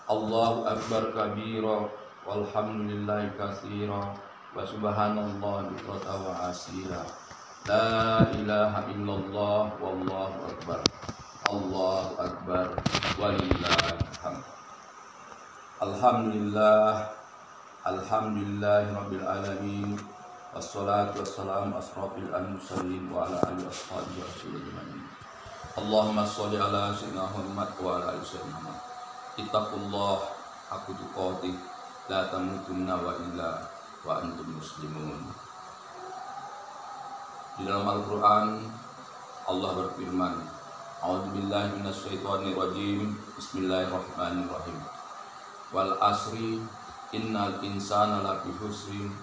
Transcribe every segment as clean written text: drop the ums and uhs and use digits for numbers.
Allahu akbar kabira walhamdulillahi katsira wa subhanallahi bukrata wa asira. La ilaha illallah wallahu akbar. Allahu akbar walillahil hamd. Alhamdulillah, alhamdulillahirabbil alamin. Wassalatu wassalamu asrofil al-mursalin wa ala alihi washabihi wasallam. Allahumma sholli ala sayyidina Muhammad wa ala ali sayyidina Muhammad. Ittaqullah haqqa tuqatih, la tamutunna wa illa wa antum muslimun. Di dalam Al-Qur'an Allah berfirman, A'udzubillahi minasyaitonir rajim. Bismillahirrahmanirrahim. Wal asri innal insana lafi khusrin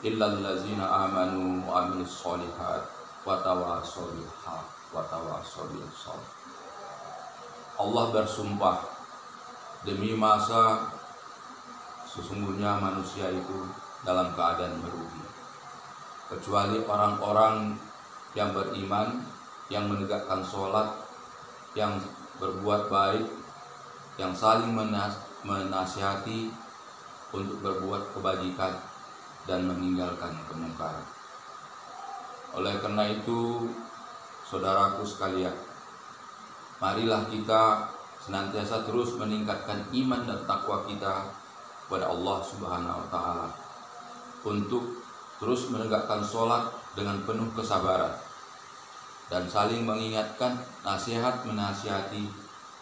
illal ladzina amanu wa amilus sholihat wa tawassaw bil haqq wa tawassaw bis sabr. Allah bersumpah, demi masa sesungguhnya manusia itu dalam keadaan merugi, kecuali orang-orang yang beriman, yang menegakkan sholat, yang berbuat baik, yang saling menasihati untuk berbuat kebajikan dan meninggalkan kemungkaran. Oleh karena itu, saudaraku sekalian, marilah kita senantiasa terus meningkatkan iman dan takwa kita kepada Allah Subhanahu wa Ta'ala, untuk terus menegakkan sholat dengan penuh kesabaran dan saling mengingatkan, nasihat menasihati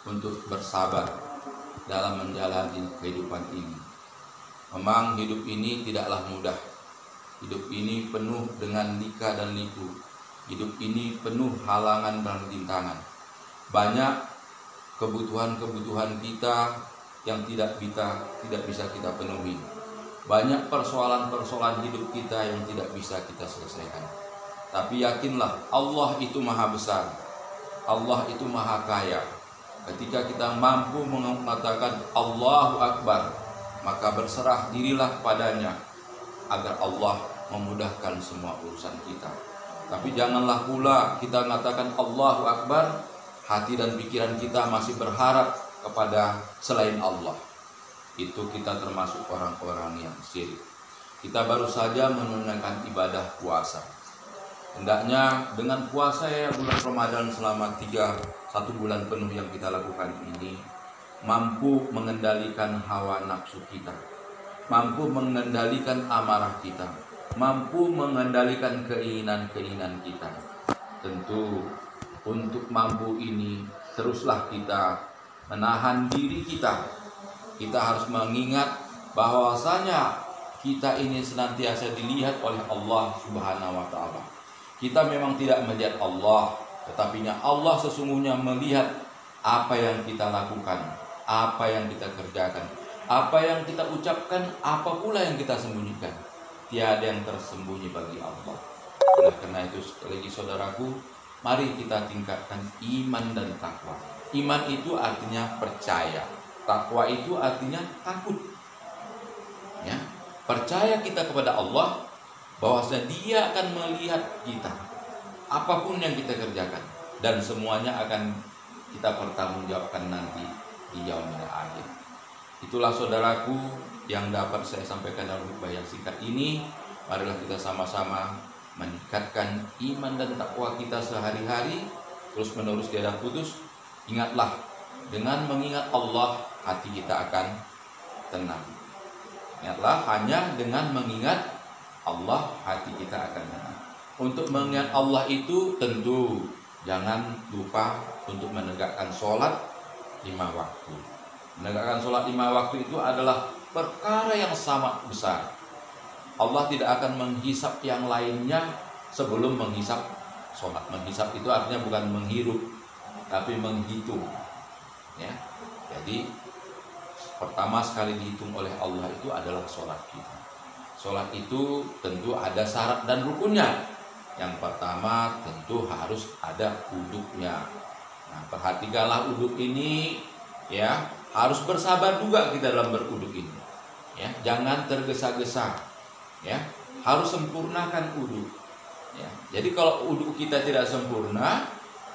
untuk bersabar dalam menjalani kehidupan ini. Memang hidup ini tidaklah mudah. Hidup ini penuh dengan lika dan liku. Hidup ini penuh halangan dan rintangan. Banyak kebutuhan-kebutuhan kita yang tidak bisa kita penuhi. Banyak persoalan-persoalan hidup kita yang tidak bisa kita selesaikan. Tapi yakinlah, Allah itu maha besar, Allah itu maha kaya. Ketika kita mampu mengatakan Allahu Akbar, maka berserah dirilah padanya agar Allah memudahkan semua urusan kita. Tapi janganlah pula kita mengatakan Allahu Akbar, hati dan pikiran kita masih berharap kepada selain Allah. Itu kita termasuk orang-orang yang syirik. Kita baru saja menunaikan ibadah puasa. Hendaknya dengan puasa bulan Ramadan selama 1 bulan penuh yang kita lakukan ini, mampu mengendalikan hawa nafsu kita, mampu mengendalikan amarah kita, mampu mengendalikan keinginan-keinginan kita. Tentu untuk mampu ini, teruslah kita menahan diri kita. Kita harus mengingat bahwasanya kita ini senantiasa dilihat oleh Allah Subhanahu wa Ta'ala. Kita memang tidak melihat Allah, tetapi Allah sesungguhnya melihat apa yang kita lakukan, apa yang kita kerjakan, apa yang kita ucapkan, apa pula yang kita sembunyikan. Tiada yang tersembunyi bagi Allah. Oleh karena itu, sekali lagi saudaraku, mari kita tingkatkan iman dan takwa. Iman itu artinya percaya, takwa itu artinya takut. Ya, percaya kita kepada Allah, bahwasanya Dia akan melihat kita apapun yang kita kerjakan, dan semuanya akan kita pertanggungjawabkan nanti di yaumil akhir. Itulah saudaraku yang dapat saya sampaikan dalam khutbah yang singkat ini. Marilah kita sama-sama meningkatkan iman dan takwa kita sehari-hari, terus menerus tiada putus. Ingatlah, dengan mengingat Allah, hati kita akan tenang. Ingatlah, hanya dengan mengingat Allah, hati kita akan tenang. Untuk mengingat Allah itu tentu jangan lupa untuk menegakkan sholat 5 waktu. Menegakkan sholat 5 waktu itu adalah perkara yang sangat besar. Allah tidak akan menghisap yang lainnya sebelum menghisap sholat. Menghisap itu artinya bukan menghirup, tapi menghitung. Ya, jadi pertama sekali dihitung oleh Allah itu adalah sholat kita. Sholat itu tentu ada syarat dan rukunnya. Yang pertama tentu harus ada wuduknya. Nah, perhatikanlah wuduk ini, ya, harus bersabar juga kita dalam berwuduk ini. Ya, jangan tergesa-gesa. Ya, harus sempurnakan wuduk. Ya, jadi kalau wuduk kita tidak sempurna,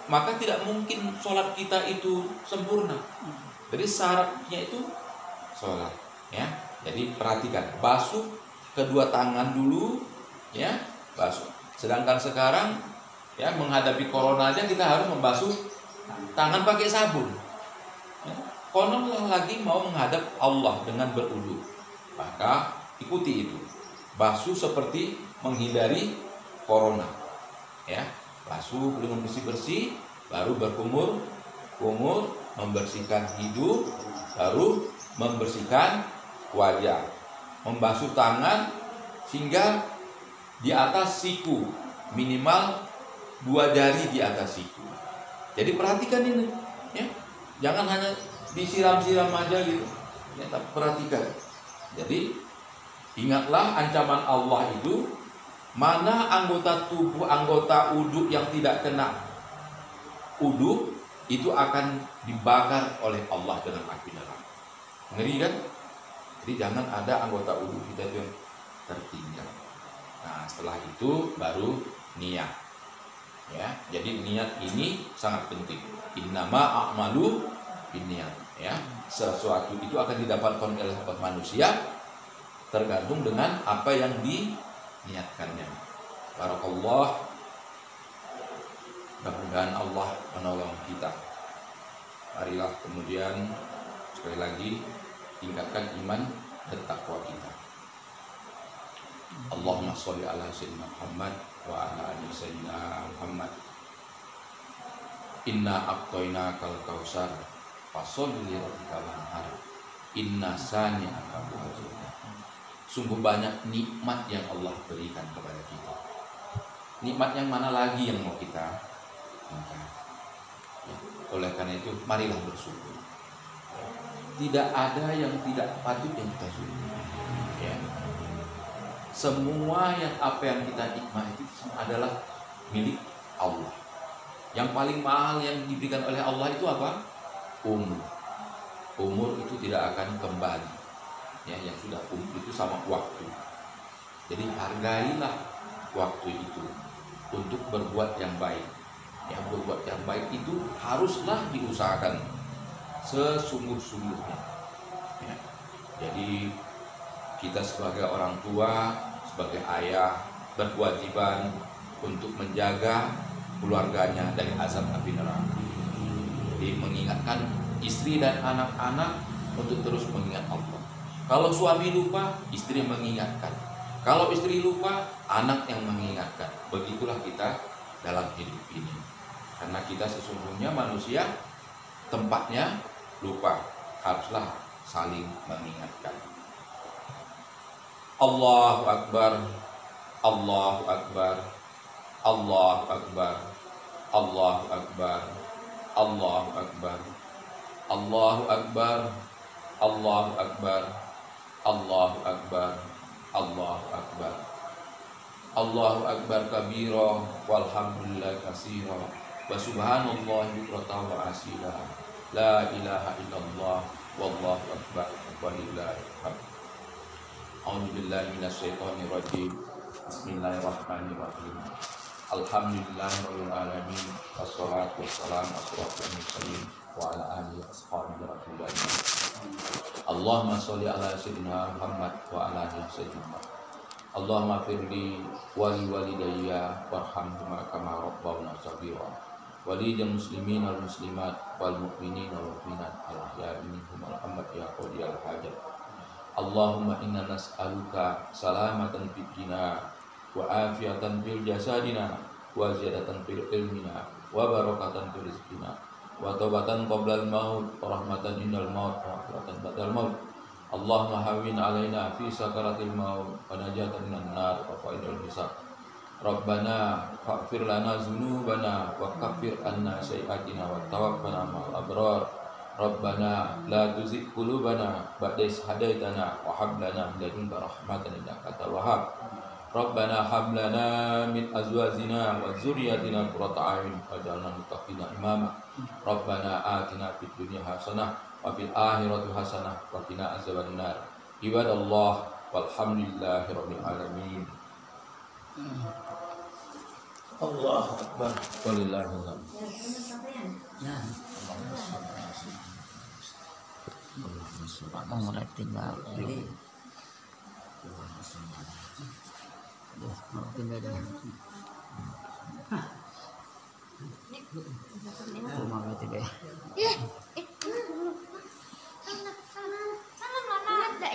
maka tidak mungkin sholat kita itu sempurna. Jadi syaratnya itu sholat. Ya, jadi perhatikan, basuh kedua tangan dulu, ya, basuh. Sedangkan sekarang, ya, menghadapi corona aja kita harus membasuh tangan pakai sabun. Ya, kononlah lagi mau menghadap Allah dengan berwudu, maka ikuti itu. Basuh seperti menghindari corona. Ya, basuh dengan bersih-bersih, baru berkumur, membersihkan hidung, baru membersihkan wajah. Membasuh tangan sehingga di atas siku, minimal 2 jari di atas siku. Jadi perhatikan ini, ya. Jangan hanya disiram-siram aja gitu. Ya, tapi perhatikan. Jadi ingatlah ancaman Allah itu, mana anggota tubuh, anggota uduk yang tidak kena uduk itu akan dibakar oleh Allah dengan api neraka. Ngeri kan? Jadi jangan ada anggota uduk kita itu yang tertinggal. Nah, setelah itu baru niat. Ya, jadi niat ini sangat penting. Innama a'malu binniyat. Ya, sesuatu itu akan didapatkan oleh manusia tergantung dengan apa yang diniatkannya. Barakallah. Mudah-mudahan Allah menolong kita. Marilah kemudian sekali lagi tingkatkan iman dan takwa kita. Allahumma sholli ala sayyidina Muhammad wa ala ali sayyidina Muhammad. Inna aqtainakal kautsar fasholli li rabbikal wanhar. Inna sani'aka wal-abtar. Sungguh banyak nikmat yang Allah berikan kepada kita. Nikmat yang mana lagi yang mau kita minta? Ya, oleh karena itu marilah bersyukur. Tidak ada yang tidak patut yang kita syukuri. Ya. Semua yang apa yang kita nikmati adalah milik Allah. Yang paling mahal yang diberikan oleh Allah itu apa? Umur. Umur itu tidak akan kembali. Ya, yang sudah umur itu sama waktu. Jadi hargailah waktu itu untuk berbuat yang baik. Yang berbuat yang baik itu haruslah diusahakan sesungguh-sungguhnya. Ya. Jadi kita sebagai orang tua, sebagai ayah berkewajiban untuk menjaga keluarganya dari azab api neraka. Jadi mengingatkan istri dan anak-anak untuk terus mengingat Allah. Kalau suami lupa, istri mengingatkan. Kalau istri lupa, anak yang mengingatkan. Begitulah kita dalam hidup ini. Karena kita sesungguhnya manusia tempatnya lupa. Haruslah saling mengingatkan. Allahu Akbar, Allahu Akbar, Allahu Akbar, Allahu Akbar, Allahu Akbar, Allahu Akbar, Allahu Akbar, Allahu Akbar, Allahu Akbar, Allahu Akbar kabira walhamdulillah katsira wa subhanallahi bukratan wa asila. La ilaha illallah wallahu akbar walillahil hamd. A'udzu billahi minasyaitonir rajim. Bismillahirrahmanirrahim. Alhamdulillahirabbil alamin wassalatu wassalamu ala asyrofil mursalin wa ala alihi washabihi rasulillah. Allahumma sholli ala sayyidina Muhammad wa ala ali sayyidina Muhammad. Allahumma firli wali walidayya warhamhuma kama rabbawna shaghira. Walidil muslimin wal muslimat wal mu'minin wal mu'minat al ahya'i minhum wal amwat ya qadiyal hajat. Allahumma inna nas'aluka salamatan fid dina wa afiatan fil jasadina wa ziyadatan fil ilmina wa barakatan fil rizqina wa taubatan qoblal maut wa rahmatan indal maut wa rahmatan ba'dal maut. Allahumma hawwin alaina fi sakaratil maut wa najatan minan nar wa faidal hisab. Rabbana faghfir lana dzunubana wa kaffir anna sayyi'atina wa tawaffana ma'al abrar. Rabbana la tuzigh qulubana ba'da idh hadaitana wa hab lana min ladunka rahmatan innaka antal wahhab. Rabbana hab lana min azwajina wa dzurriyyatina qurrata a'yun waj'alna lil muttaqina imama. Rabbana atina fid dunya hasanah wa fil akhirati hasanah wa qina azabannar. Ibadallah walhamdulillahi rabbil alamin. Allahu akbar walillahil hamd. Mau mulai tinggal jadi tinggal dah rumah berarti deh.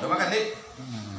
Coba kan, Dik.